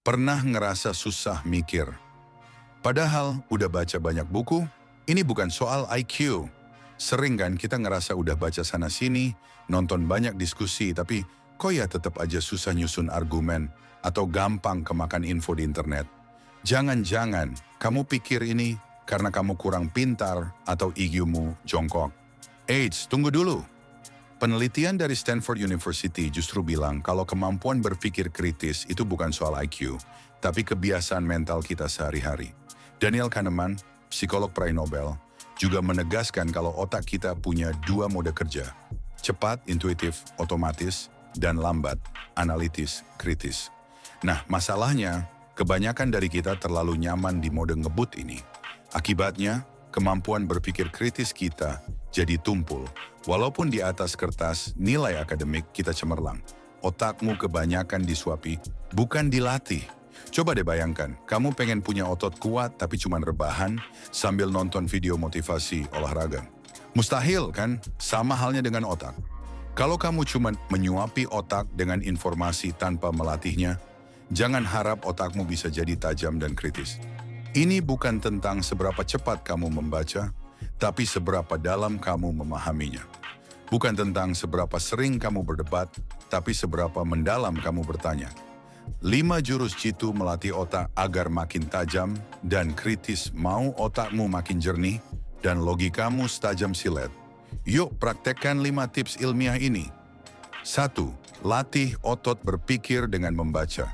Pernah ngerasa susah mikir? Padahal udah baca banyak buku, ini bukan soal IQ. Sering kan kita ngerasa udah baca sana-sini, nonton banyak diskusi, tapi kok ya tetap aja susah nyusun argumen atau gampang kemakan info di internet. Jangan-jangan kamu pikir ini karena kamu kurang pintar atau IQ-mu jongkok. Eits, tunggu dulu. Penelitian dari Stanford University justru bilang kalau kemampuan berpikir kritis itu bukan soal IQ, tapi kebiasaan mental kita sehari-hari. Daniel Kahneman, psikolog peraih Nobel, juga menegaskan kalau otak kita punya dua mode kerja. Cepat, intuitif, otomatis, dan lambat, analitis, kritis. Nah, masalahnya, kebanyakan dari kita terlalu nyaman di mode ngebut ini. Akibatnya, kemampuan berpikir kritis kita jadi tumpul. Walaupun di atas kertas nilai akademik kita cemerlang, otakmu kebanyakan disuapi, bukan dilatih. Coba deh bayangkan, kamu pengen punya otot kuat tapi cuma rebahan sambil nonton video motivasi olahraga. Mustahil kan? Sama halnya dengan otak. Kalau kamu cuma menyuapi otak dengan informasi tanpa melatihnya, jangan harap otakmu bisa jadi tajam dan kritis. Ini bukan tentang seberapa cepat kamu membaca, tapi seberapa dalam kamu memahaminya. Bukan tentang seberapa sering kamu berdebat, tapi seberapa mendalam kamu bertanya. 5 jurus jitu melatih otak agar makin tajam dan kritis, mau otakmu makin jernih dan logikamu setajam silet. Yuk praktekkan 5 tips ilmiah ini. 1. Latih otot berpikir dengan membaca.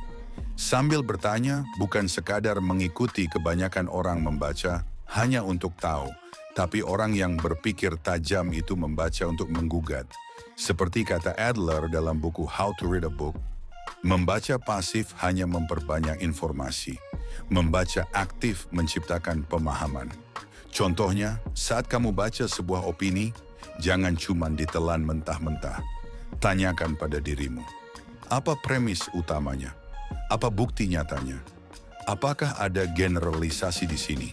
Sambil bertanya, bukan sekadar mengikuti kebanyakan orang membaca hanya untuk tahu, tapi orang yang berpikir tajam itu membaca untuk menggugat. Seperti kata Adler dalam buku How to Read a Book, membaca pasif hanya memperbanyak informasi. Membaca aktif menciptakan pemahaman. Contohnya, saat kamu baca sebuah opini, jangan cuma ditelan mentah-mentah. Tanyakan pada dirimu, apa premis utamanya? Apa bukti nyatanya? Apakah ada generalisasi di sini?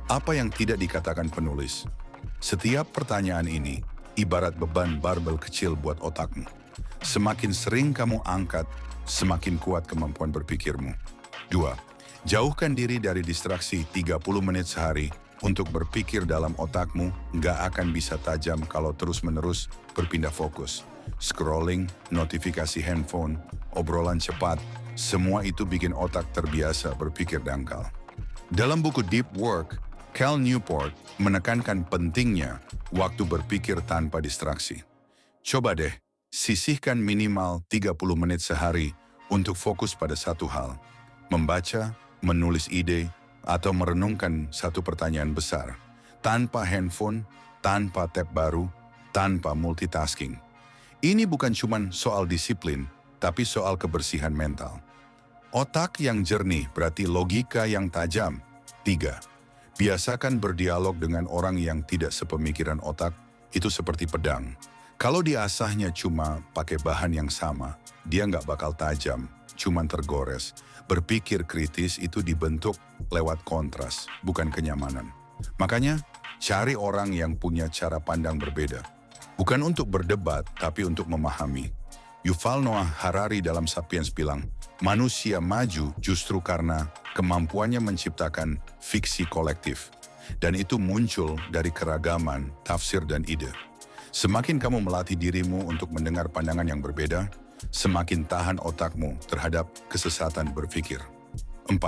Apa yang tidak dikatakan penulis? Setiap pertanyaan ini ibarat beban barbel kecil buat otakmu. Semakin sering kamu angkat, semakin kuat kemampuan berpikirmu. 2. Jauhkan diri dari distraksi 30 menit sehari untuk berpikir dalam otakmu nggak akan bisa tajam kalau terus-menerus berpindah fokus. Scrolling, notifikasi handphone, obrolan cepat, semua itu bikin otak terbiasa berpikir dangkal. Dalam buku Deep Work, Cal Newport menekankan pentingnya waktu berpikir tanpa distraksi. Coba deh, sisihkan minimal 30 menit sehari untuk fokus pada satu hal. Membaca, menulis ide, atau merenungkan satu pertanyaan besar. Tanpa handphone, tanpa tab baru, tanpa multitasking. Ini bukan cuma soal disiplin, tapi soal kebersihan mental. Otak yang jernih berarti logika yang tajam. 3. Biasakan berdialog dengan orang yang tidak sepemikiran otak, itu seperti pedang. Kalau diasahnya cuma pakai bahan yang sama, dia nggak bakal tajam, cuman tergores. Berpikir kritis itu dibentuk lewat kontras, bukan kenyamanan. Makanya, cari orang yang punya cara pandang berbeda. Bukan untuk berdebat, tapi untuk memahami. Yuval Noah Harari dalam Sapiens bilang, manusia maju justru karena kemampuannya menciptakan fiksi kolektif. Dan itu muncul dari keragaman, tafsir, dan ide. Semakin kamu melatih dirimu untuk mendengar pandangan yang berbeda, semakin tahan otakmu terhadap kesesatan berpikir. 4.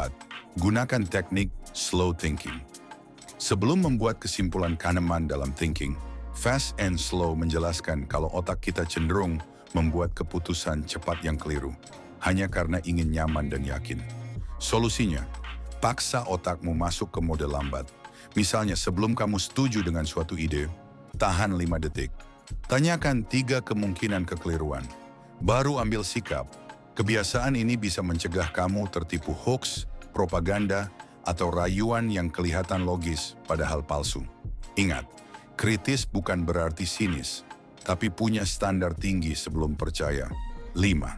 Gunakan teknik slow thinking. Sebelum membuat kesimpulan Kahneman dalam thinking, Fast and Slow menjelaskan kalau otak kita cenderung membuat keputusan cepat yang keliru, hanya karena ingin nyaman dan yakin. Solusinya, paksa otakmu masuk ke mode lambat. Misalnya sebelum kamu setuju dengan suatu ide, tahan 5 detik. Tanyakan 3 kemungkinan kekeliruan. Baru ambil sikap. Kebiasaan ini bisa mencegah kamu tertipu hoax, propaganda, atau rayuan yang kelihatan logis padahal palsu. Ingat, kritis bukan berarti sinis, tapi punya standar tinggi sebelum percaya. 5.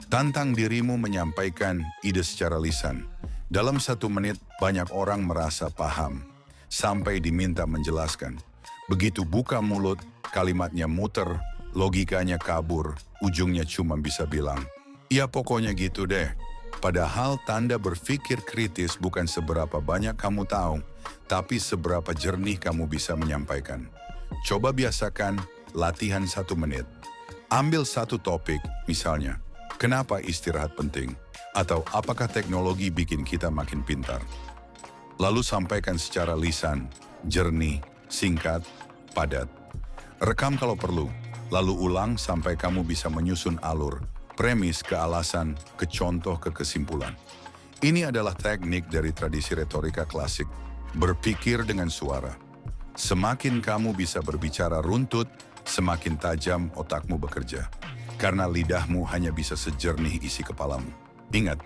Tantang dirimu menyampaikan ide secara lisan. Dalam 1 menit, banyak orang merasa paham, sampai diminta menjelaskan. Begitu buka mulut, kalimatnya muter, logikanya kabur, ujungnya cuma bisa bilang, "Ya pokoknya gitu deh." Padahal tanda berpikir kritis bukan seberapa banyak kamu tahu, tapi seberapa jernih kamu bisa menyampaikan. Coba biasakan latihan 1 menit. Ambil satu topik, misalnya, kenapa istirahat penting? Atau apakah teknologi bikin kita makin pintar? Lalu sampaikan secara lisan, jernih, singkat, padat. Rekam kalau perlu, lalu ulang sampai kamu bisa menyusun alur, premis ke alasan, ke contoh ke kesimpulan. Ini adalah teknik dari tradisi retorika klasik, berpikir dengan suara. Semakin kamu bisa berbicara runtut, semakin tajam otakmu bekerja. Karena lidahmu hanya bisa sejernih isi kepalamu. Ingat,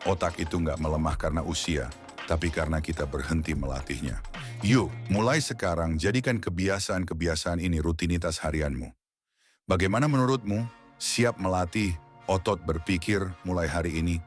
otak itu nggak melemah karena usia, tapi karena kita berhenti melatihnya. Yuk, mulai sekarang jadikan kebiasaan-kebiasaan ini rutinitas harianmu. Bagaimana menurutmu? Siap melatih otot berpikir mulai hari ini?